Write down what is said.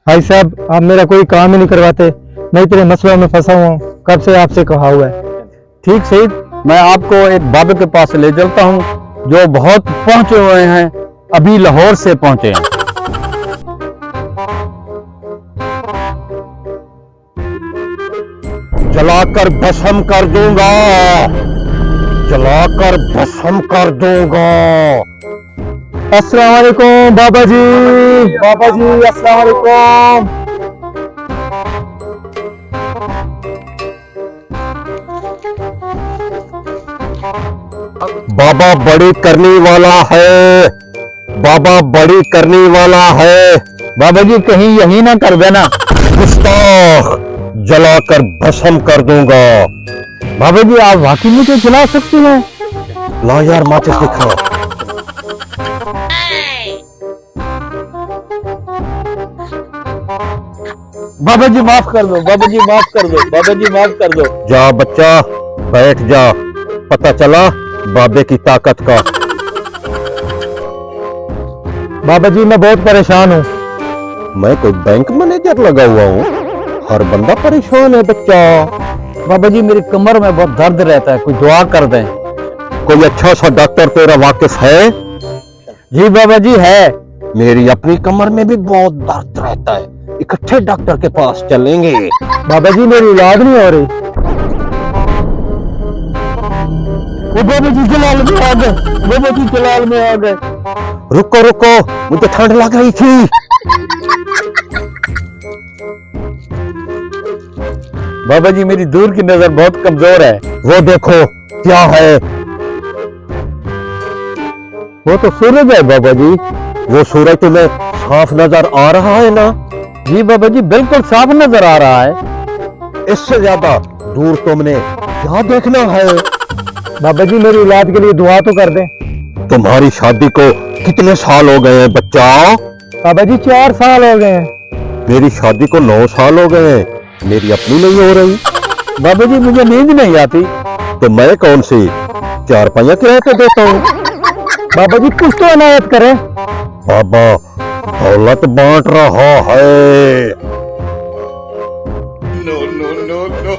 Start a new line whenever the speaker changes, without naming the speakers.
भाई साहब, आप मेरा कोई काम ही नहीं करवाते। मैं इतने मसलों में फंसा हुआ हूँ, कब से आपसे कहा हुआ है।
ठीक सही, मैं आपको एक बाबे के पास ले चलता हूँ जो बहुत पहुंचे हुए हैं, अभी लाहौर से पहुंचे हैं। जलाकर भस्म कर दूंगा, जलाकर भस्म कर दूंगा।
अस्सलाम वालेकुम बाबा जी। बाबा जी अस्सलाम वालेकुम।
बाबा बड़ी करने वाला है, बाबा बड़ी करने वाला है। बाबा जी कहीं यही ना कर देना। गुस्ताख, जलाकर भस्म कर दूंगा। बाबा जी आप वाकई मुझे जला सकते हैं? ला यार माचिस दिखा। बाबा जी माफ कर दो, बाबा जी माफ कर दो, बाबा जी माफ कर दो। जा बच्चा बैठ जा, पता चला बाबे की ताकत का।
बाबा जी मैं बहुत परेशान हूँ।
मैं कोई बैंक मैनेजर लगा हुआ हूँ? हर बंदा परेशान है बच्चा। बाबा जी मेरी कमर में बहुत दर्द रहता है, कोई दुआ कर दें। कोई अच्छा सा डॉक्टर तेरा वाकिफ है? जी बाबा जी है। मेरी अपनी कमर में भी बहुत दर्द रहता है, इकट्ठे डॉक्टर के पास चलेंगे।
बाबा जी मेरी इलाज नहीं हो रही।
वो बाबा जी जलाल में आ गए, बाबा जी जलाल में आ गए। रुको रुको, मुझे ठंड लग रही थी। बाबा जी मेरी दूर की नजर बहुत कमजोर है। वो देखो क्या है? वो तो सूरज है बाबा जी। वो सूरज तुम्हें साफ नजर आ रहा है ना? जी बाबा जी बिल्कुल साफ नजर आ रहा है। इससे ज्यादा दूर तुमने क्या देखना है?
बाबा जी मेरी इलाज के लिए दुआ तो कर दें।
तुम्हारी शादी को कितने साल हो गए हैं बच्चा?
बाबा जी 4 साल हो गए हैं।
मेरी शादी को 9 साल हो गए हैं, मेरी अपनी नहीं हो रही। बाबा जी मुझे नींद नहीं आती। तो मैं कौन सी चारपाइयां किराए पे देता हूँ?
बाबा जी कुछ तो अनायत करें।
बाबा दौलत बांट रहा है।
No, no, no, no.